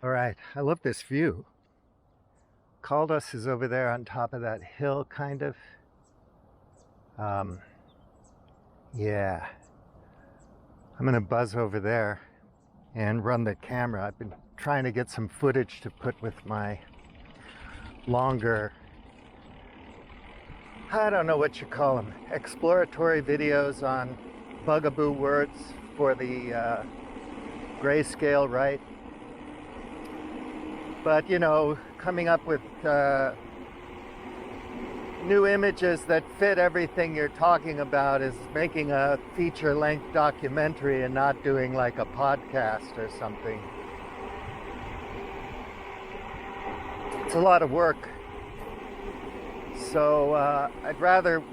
All right, I love this view. Caldas is over there on top of that hill, kind of. Um, yeah, I'm gonna buzz over there and run the camera. I've been trying to get some footage to put with my longer, I don't know what you call them, exploratory videos on bugaboo words for the grayscale, right? But coming up with new images that fit everything you're talking about is making a feature-length documentary and not doing like a podcast or something. It's a lot of work. So I'd rather,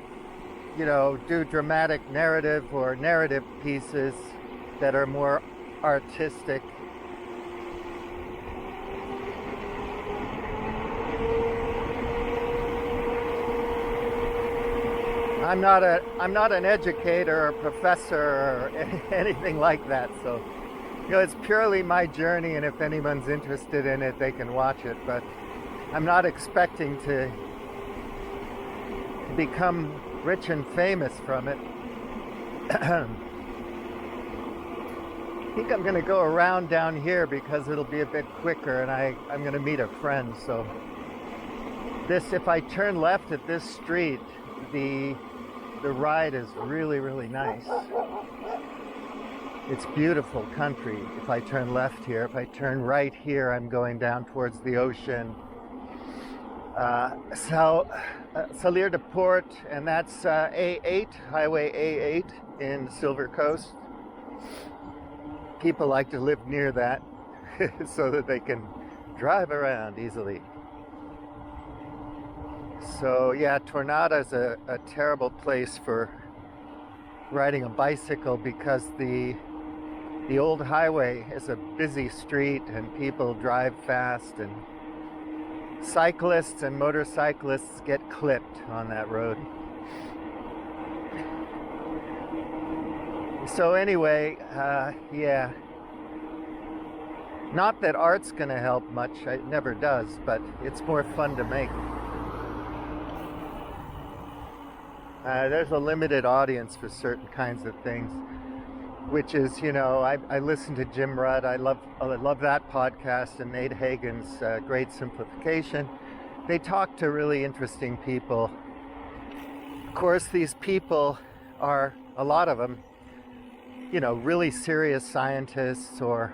do dramatic narrative or narrative pieces that are more artistic. I'm not an educator or professor or anything like that. So, it's purely my journey, and if anyone's interested in it, they can watch it. But I'm not expecting to become rich and famous from it. I think I'm going to go around down here because it'll be a bit quicker, and I'm going to meet a friend. So if I turn left at this street, the ride is really, really nice. It's beautiful country if I turn left here. If I turn right here, I'm going down towards the ocean. Salir de Port, and that's A8, Highway A8 in Silver Coast. People like to live near that so that they can drive around easily. So yeah, Tornada is a terrible place for riding a bicycle because the old highway is a busy street and people drive fast, and cyclists and motorcyclists get clipped on that road. So anyway, yeah. Not that art's gonna help much, it never does, but it's more fun to make. There's a limited audience for certain kinds of things, which is, I listen to Jim Rudd. I love that podcast, and Nate Hagen's Great Simplification. They talk to really interesting people. Of course, these people are, a lot of them, really serious scientists or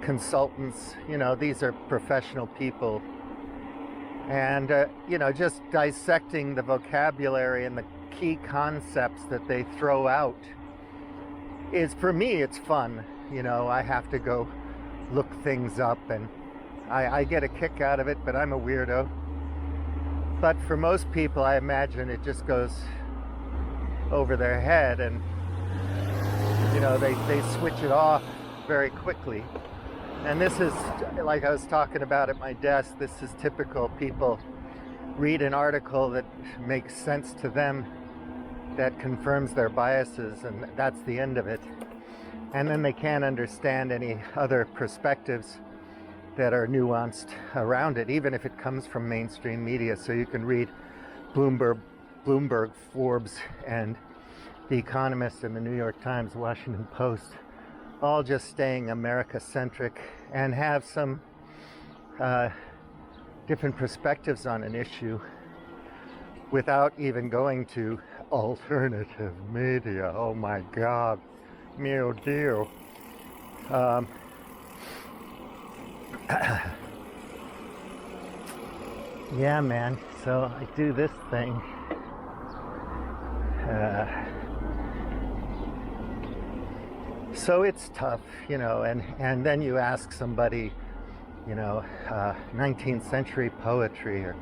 consultants. These are professional people. And, just dissecting the vocabulary and the key concepts that they throw out is, for me, it's fun. I have to go look things up, and I get a kick out of it, but I'm a weirdo. But for most people, I imagine it just goes over their head, and they switch it off very quickly. And this is, like I was talking about at my desk, this is typical. People read an article that makes sense to them, that confirms their biases, and that's the end of it. And then they can't understand any other perspectives that are nuanced around it, even if it comes from mainstream media. So you can read Bloomberg, Forbes, and The Economist, and the New York Times, Washington Post, all just staying America-centric and have some different perspectives on an issue without even going to alternative media. Oh my God, mio Dio. Yeah, man, so I do this thing. So it's tough, and then you ask somebody, 19th century poetry or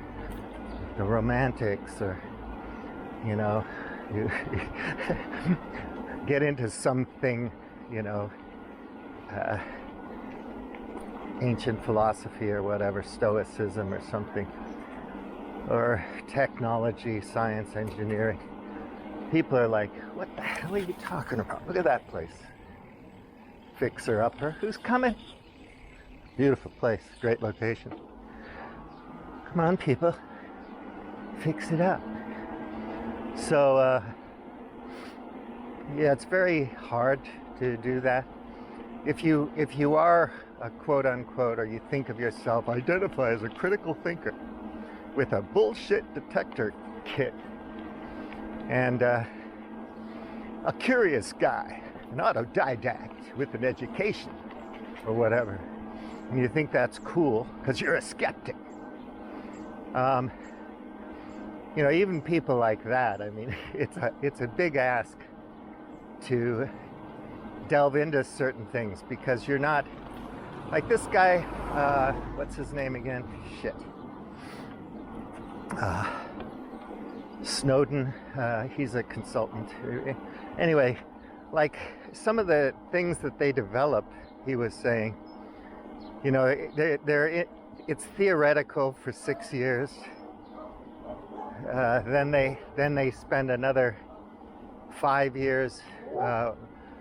the Romantics, or, you get into something, ancient philosophy or whatever, Stoicism or something, or technology, science, engineering. People are like, what the hell are you talking about? Look at that place. fixer-upper. Who's coming? Beautiful place, great location. Come on, people, fix it up. So, yeah, it's very hard to do that. If you are a quote-unquote, or you think of yourself, identify as a critical thinker with a bullshit detector kit and a curious guy, an autodidact with an education or whatever, and you think that's cool because you're a skeptic. You know, even people like that, I mean, it's a big ask to delve into certain things, because you're not like this guy, what's his name again? Shit. Snowden, he's a consultant. Anyway, like some of the things that they develop, he was saying, you know, it's theoretical for 6 years. Then they spend another 5 years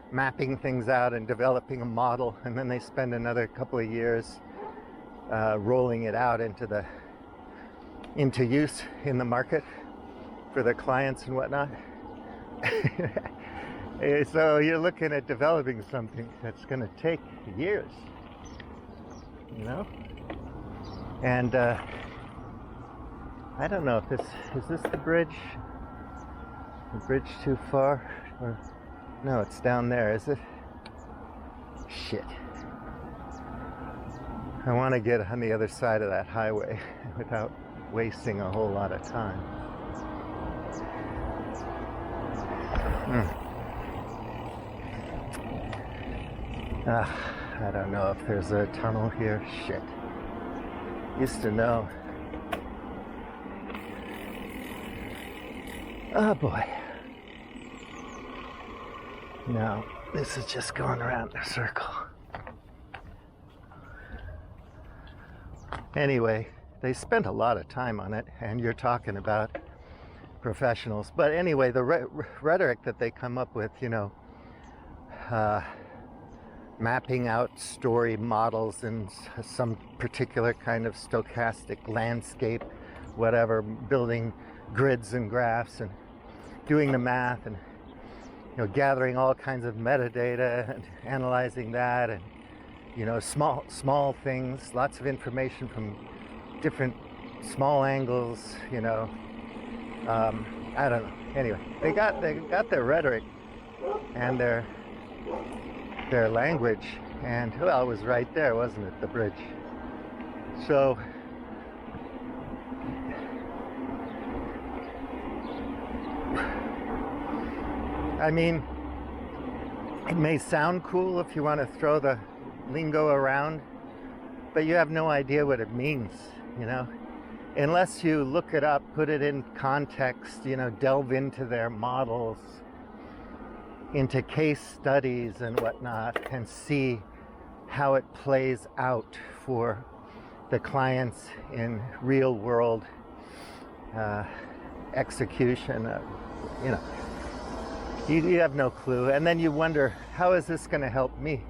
mapping things out and developing a model, and then they spend another couple of years rolling it out into use in the market for their clients and whatnot. So you're looking at developing something that's going to take years, you know? And I don't know if is this the bridge? The bridge too far? Or no, it's down there, is it? Shit. I want to get on the other side of that highway without wasting a whole lot of time. I don't know if there's a tunnel here. Shit. Used to know. Oh boy. No, this is just going around in a circle. Anyway, they spent a lot of time on it, and you're talking about professionals. But anyway, the rhetoric that they come up with, you know, mapping out story models in some particular kind of stochastic landscape, whatever, building grids and graphs and doing the math, and you know, gathering all kinds of metadata and analyzing that, and you know, small things, lots of information from different small angles, you know. I don't know. Anyway, they got their rhetoric and their language, and well, it was right there, wasn't it, the bridge? So I mean, it may sound cool if you want to throw the lingo around, but you have no idea what it means, you know? Unless you look it up, put it in context, you know, delve into their models, into case studies and whatnot, and see how it plays out for the clients in real world execution, you know. You have no clue, and then you wonder, how is this going to help me?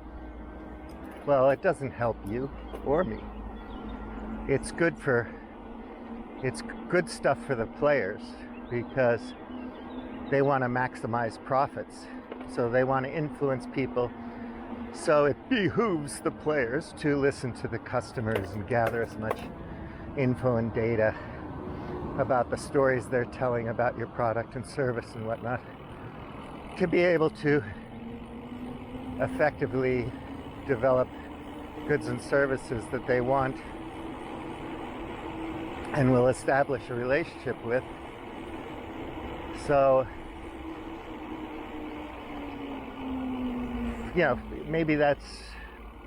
Well, it doesn't help you or me. It's good stuff for the players, because they want to maximize profits. So they want to influence people. So it behooves the players to listen to the customers and gather as much info and data about the stories they're telling about your product and service and whatnot, to be able to effectively develop goods and services that they want and will establish a relationship with. So, you know, maybe that's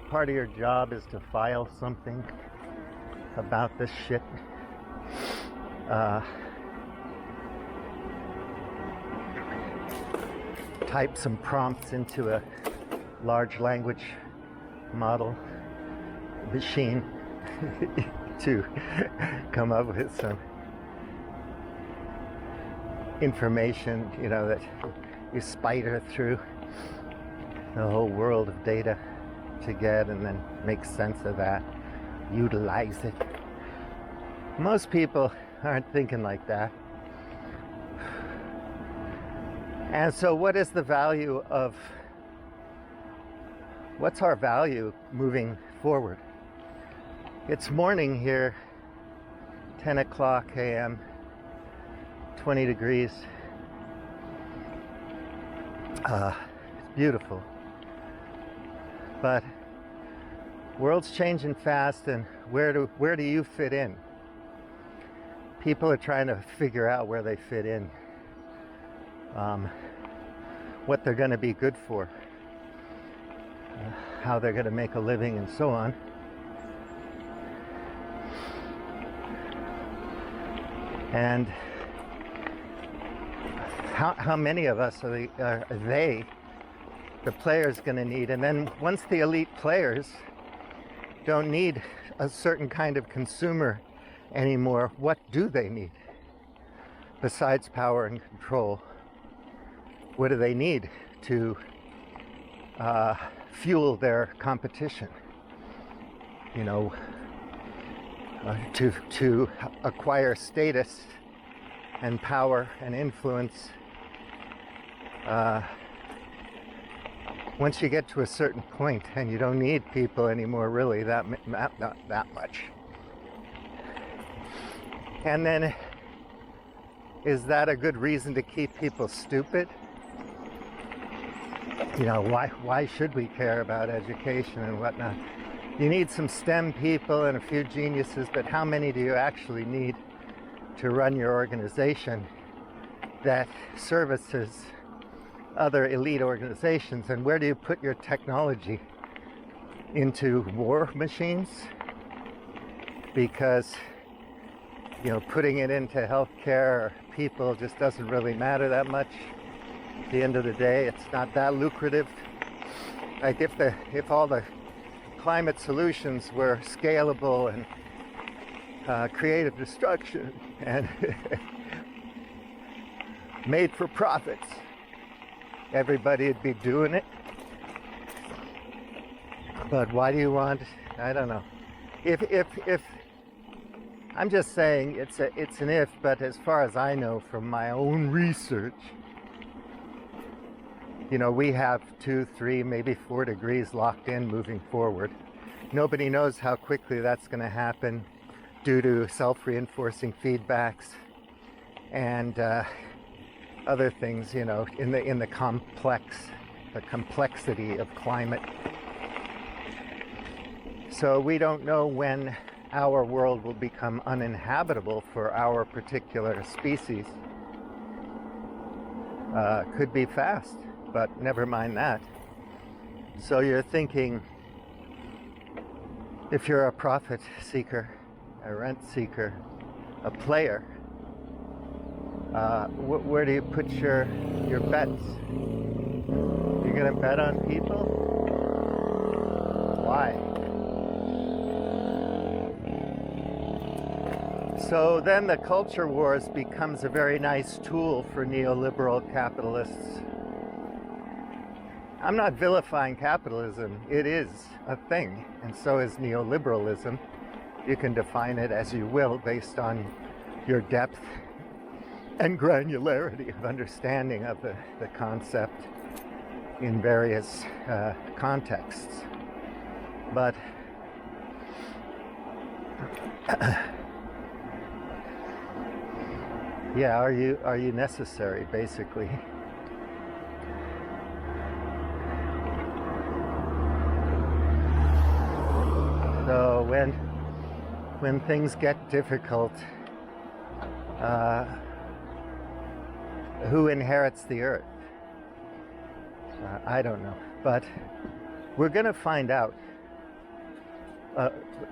part of your job, is to file something about this shit. Type some prompts into a large language model machine to come up with some information, you know, that you spider through the whole world of data. to get and then make sense of that, utilize it. Most people aren't thinking like that. And so what is the value of, what's our value moving forward? It's morning here, 10 o'clock a.m., 20 degrees. It's beautiful. But world's changing fast, and where do you fit in? People are trying to figure out where they fit in, what they're going to be good for, how they're going to make a living, and so on. And how many of us are they, the players, going to need? And then once the elite players don't need a certain kind of consumer anymore, what do they need besides power and control? What do they need to fuel their competition? You know, to acquire status and power and influence. Once you get to a certain point and you don't need people anymore, really, not that much. And then, is that a good reason to keep people stupid? You know, why should we care about education and whatnot? You need some STEM people and a few geniuses, but how many do you actually need to run your organization that services other elite organizations? And where do you put your technology? Into war machines? Because, you know, putting it into healthcare or people just doesn't really matter that much. At the end of the day, it's not that lucrative. Like if all the climate solutions were scalable and creative destruction and made for profits, everybody would be doing it. But why do you want? I don't know. If I'm just saying it's an if, but as far as I know from my own research, you know, we have 2, 3, maybe 4 degrees locked in moving forward. Nobody knows how quickly that's going to happen due to self-reinforcing feedbacks and other things, you know, in the complexity of climate. So we don't know when our world will become uninhabitable for our particular species. Could be fast, but never mind that. So you're thinking, if you're a profit seeker, a rent seeker, a player, where do you put your bets? You're gonna bet on people? Why? So then the culture wars becomes a very nice tool for neoliberal capitalists. I'm not vilifying capitalism. It is a thing, and so is neoliberalism. You can define it as you will based on your depth and granularity of understanding of the concept in various contexts. But yeah, are you necessary, basically? So when things get difficult, who inherits the earth? I don't know, but we're going to find out.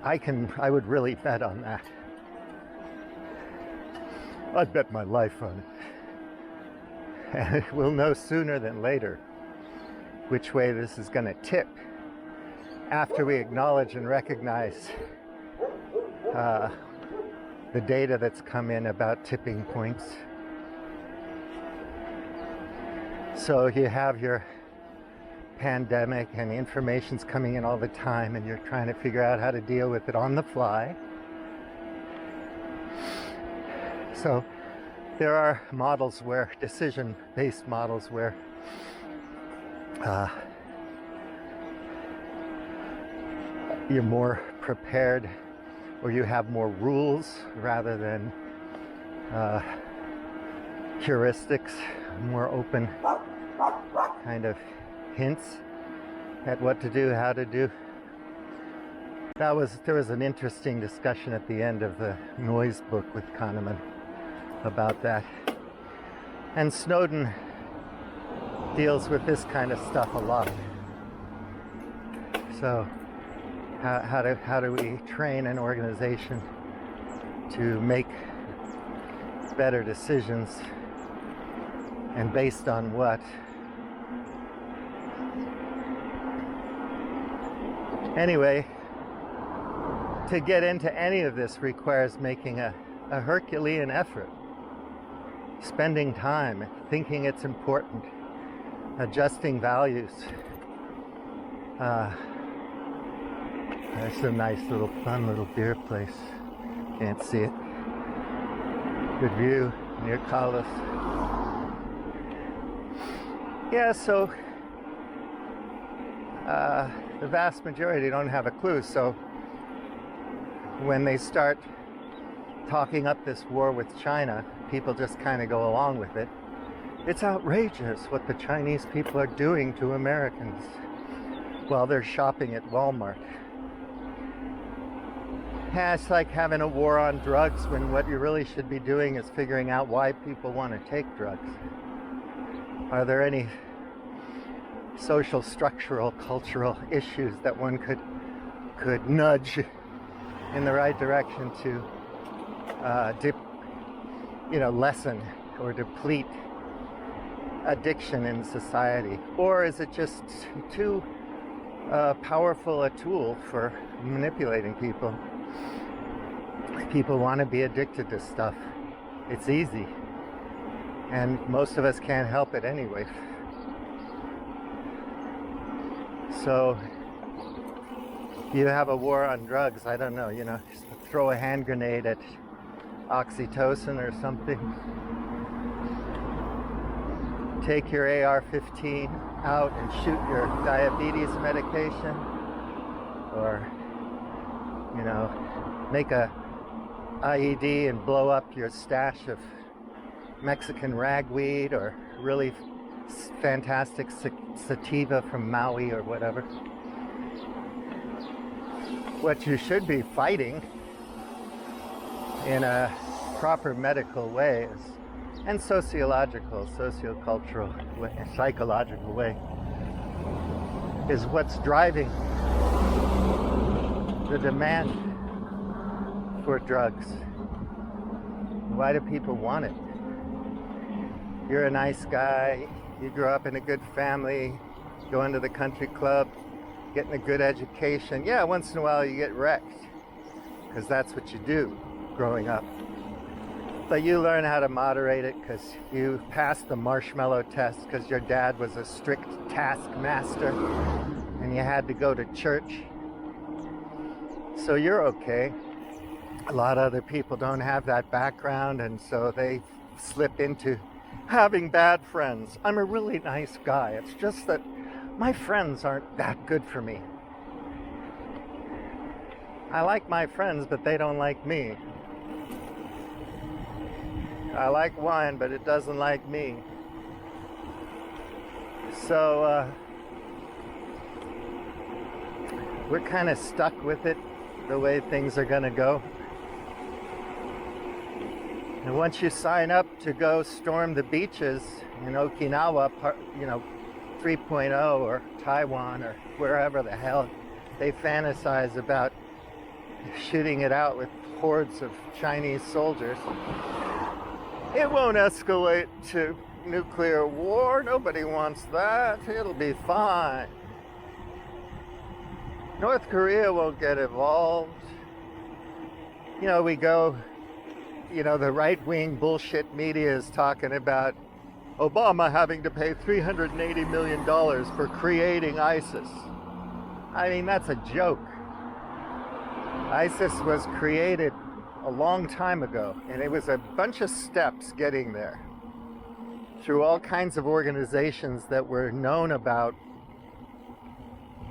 I would really bet on that. I'd bet my life on it. And we'll know sooner than later which way this is going to tip after we acknowledge and recognize the data that's come in about tipping points. So you have your pandemic and information's coming in all the time and you're trying to figure out how to deal with it on the fly. So there are models where, decision-based models where you're more prepared, or you have more rules rather than heuristics, more open kind of hints at what to do, how to do. There was an interesting discussion at the end of the Noise book with Kahneman about that. And Snowden deals with this kind of stuff a lot. So how do we train an organization to make better decisions, and based on what? Anyway, to get into any of this requires making a Herculean effort, spending time, thinking it's important, adjusting values. There's a nice little fun little beer place. Can't see it. Good view near Caldas. Yeah, so the vast majority don't have a clue. So when they start talking up this war with China, people just kind of go along with it. It's outrageous what the Chinese people are doing to Americans while they're shopping at Walmart. Yeah, it's like having a war on drugs when what you really should be doing is figuring out why people want to take drugs. Are there any social, structural, cultural issues that one could nudge in the right direction to lessen or deplete addiction in society? Or is it just too powerful a tool for manipulating people? People want to be addicted to stuff. It's easy. And most of us can't help it anyway. So you have a war on drugs, I don't know, throw a hand grenade at oxytocin or something. Take your AR-15 out and shoot your diabetes medication. Or, make a IED and blow up your stash of Mexican ragweed or really fantastic sativa from Maui or whatever. What you should be fighting in a proper medical way and sociological, sociocultural way, psychological way is what's driving the demand for drugs. Why do people want it? You're a nice guy, you grew up in a good family, going to the country club, getting a good education. Yeah, once in a while you get wrecked, because that's what you do growing up. But you learn how to moderate it because you passed the marshmallow test because your dad was a strict taskmaster and you had to go to church. So you're okay. A lot of other people don't have that background, and so they slip into having bad friends. I'm a really nice guy. It's just that my friends aren't that good for me. I like my friends, but they don't like me. I like wine, but it doesn't like me. So we're kind of stuck with it, the way things are going to go. And once you sign up to go storm the beaches in Okinawa, 3.0 or Taiwan or wherever the hell they fantasize about shooting it out with hordes of Chinese soldiers, it won't escalate to nuclear war. Nobody wants that. It'll be fine. North Korea won't get involved. We go, the right-wing bullshit media is talking about Obama having to pay $380 million for creating ISIS. I mean, that's a joke. ISIS was created a long time ago, and it was a bunch of steps getting there through all kinds of organizations that were known about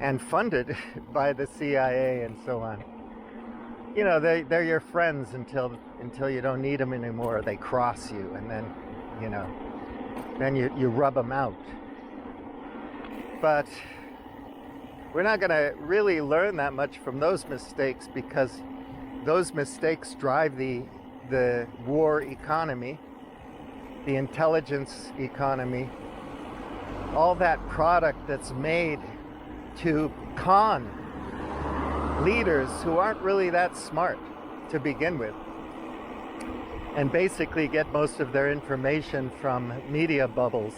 and funded by the CIA and so on. You know, they're your friends until you don't need them anymore. They cross you, and then, you know, then you rub them out. But we're not going to really learn that much from those mistakes, because those mistakes drive the war economy, the intelligence economy, all that product that's made to con leaders who aren't really that smart to begin with, and basically get most of their information from media bubbles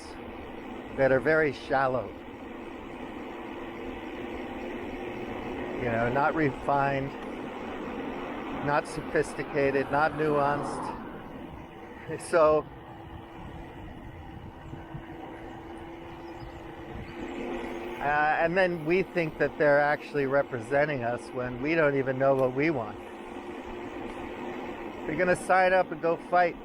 that are very shallow. You know, not refined, not sophisticated, not nuanced. So and then we think that they're actually representing us when we don't even know what we want. You're going to sign up and go fight.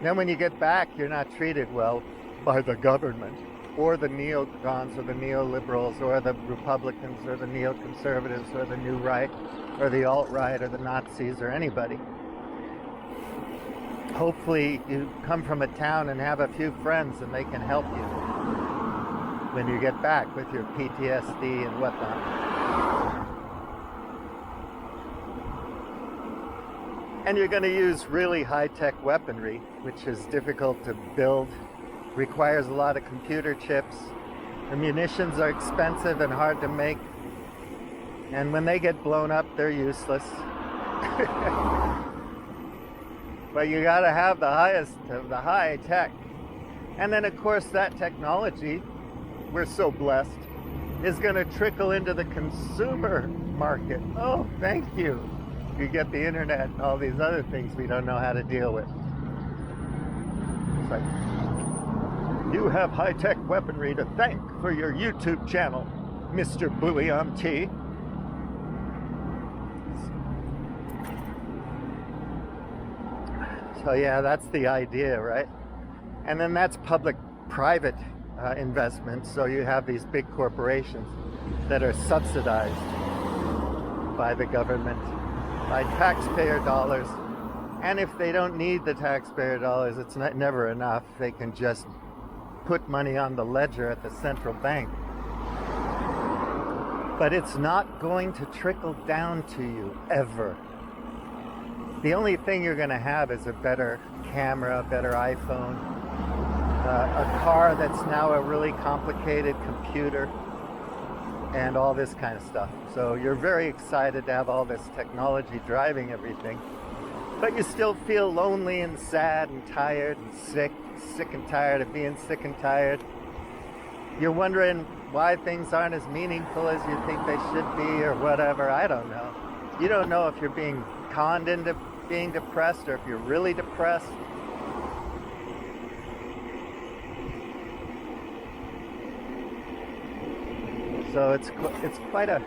Then when you get back, you're not treated well by the government, or the neocons, or the neoliberals, or the Republicans, or the neoconservatives, or the new right, or the alt-right, or the Nazis, or anybody. Hopefully you come from a town and have a few friends and they can help you when you get back with your PTSD and whatnot. And you're going to use really high-tech weaponry, which is difficult to build, requires a lot of computer chips. The munitions are expensive and hard to make. And when they get blown up, they're useless. But you got to have the highest of the high tech. And then, of course, that technology, we're so blessed, is going to trickle into the consumer market. Oh, thank you. You get the internet and all these other things we don't know how to deal with. It's like, you have high-tech weaponry to thank for your YouTube channel, Mr. Bullion T. So yeah, that's the idea, right? And then that's public-private investment. So you have these big corporations that are subsidized by the government, by taxpayer dollars. And if they don't need the taxpayer dollars, it's never enough. They can just put money on the ledger at the central bank. But it's not going to trickle down to you, ever. The only thing you're going to have is a better camera, a better iPhone, a car that's now a really complicated computer, and all this kind of stuff. So you're very excited to have all this technology driving everything, but you still feel lonely and sad and tired and sick and tired of being sick and tired. You're wondering why things aren't as meaningful as you think they should be, or whatever. I don't know. You don't know if you're being conned into being depressed or if you're really depressed. So it's quite a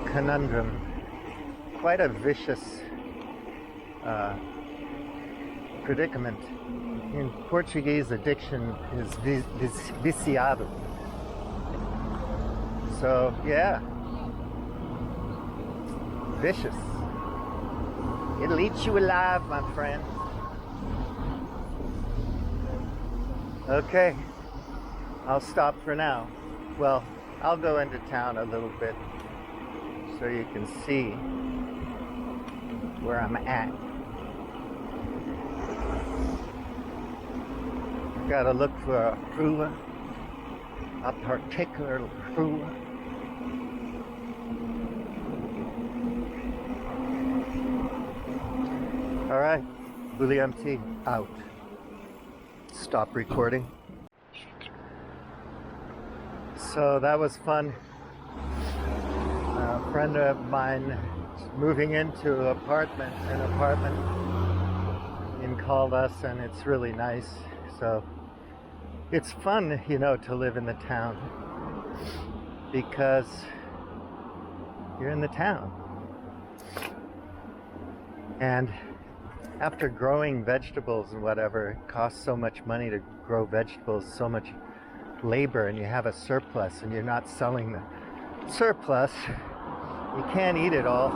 conundrum, quite a vicious predicament. In Portuguese, addiction is viciado. So yeah, vicious. It'll eat you alive, my friend. Okay, I'll stop for now. Well, I'll go into town a little bit so you can see where I'm at. I've got to look for a rula, a particular rula. All right, Bullion T out. Stop recording. So that was fun. A friend of mine moving into an apartment in Caldas, and it's really nice. So it's fun, to live in the town because you're in the town. And after growing vegetables and whatever, it costs so much money to grow vegetables, so much labor, and you have a surplus and you're not selling the surplus, you can't eat it all.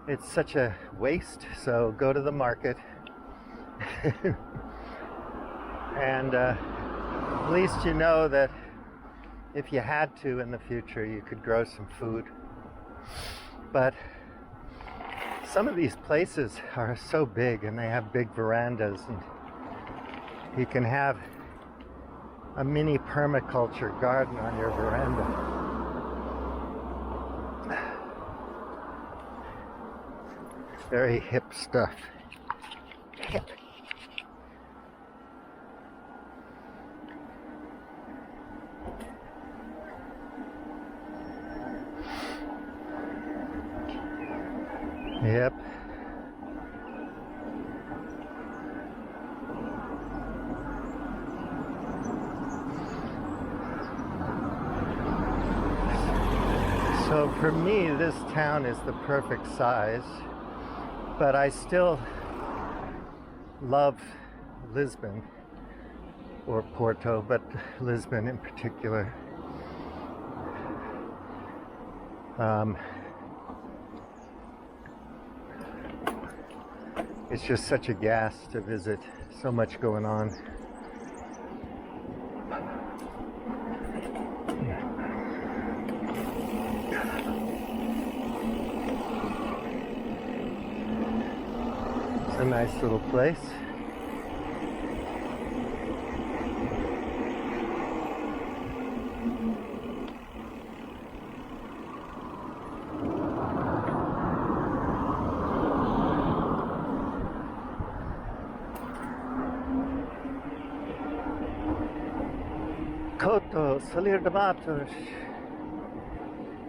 It's such a waste. So go to the market and at least you know that if you had to in the future, you could grow some food. But some of these places are so big and they have big verandas, and you can have a mini permaculture garden on your veranda. Very hip stuff. Hip. Yep. So for me, this town is the perfect size, but I still love Lisbon, or Porto, but Lisbon in particular. It's just such a gas to visit, so much going on. It's a nice little place. Koto, Salir de Matos.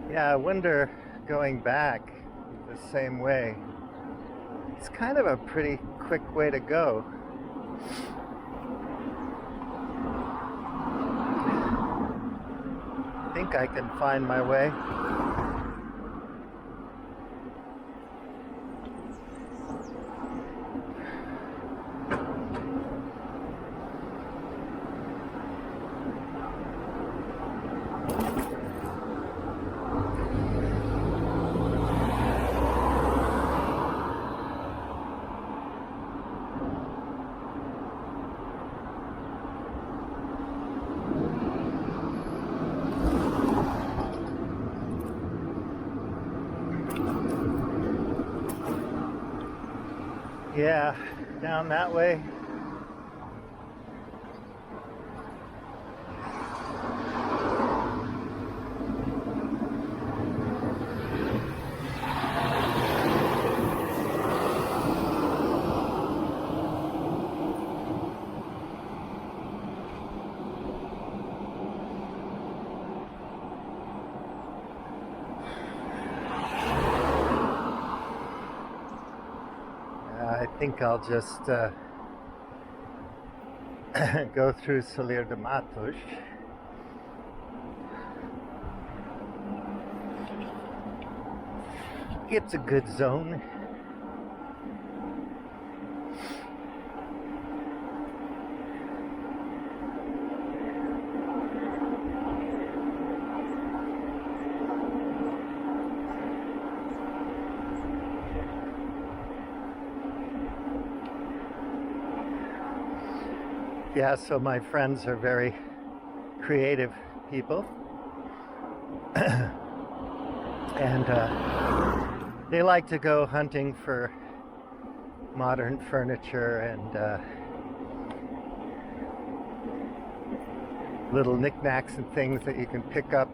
Yeah, I wonder going back the same way. It's kind of a pretty quick way to go. I think I can find my way. Yeah, down that way. I think I'll just go through Salir de Matos. It's a good zone. Yeah, so my friends are very creative people. And they like to go hunting for modern furniture and little knickknacks and things that you can pick up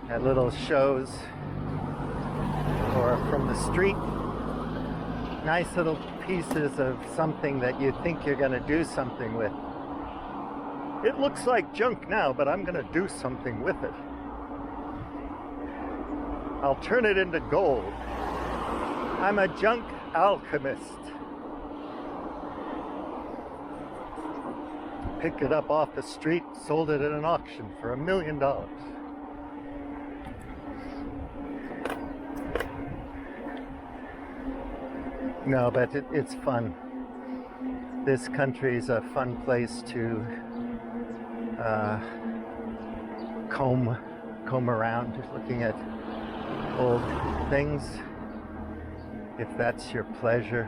at little shows or from the street. Nice little pieces of something that you think you're going to do something with. It looks like junk now, but I'm going to do something with it. I'll turn it into gold. I'm a junk alchemist. Picked it up off the street, sold it at an auction for $1 million. No, but it's fun. This country is a fun place to comb around, just looking at old things, if that's your pleasure.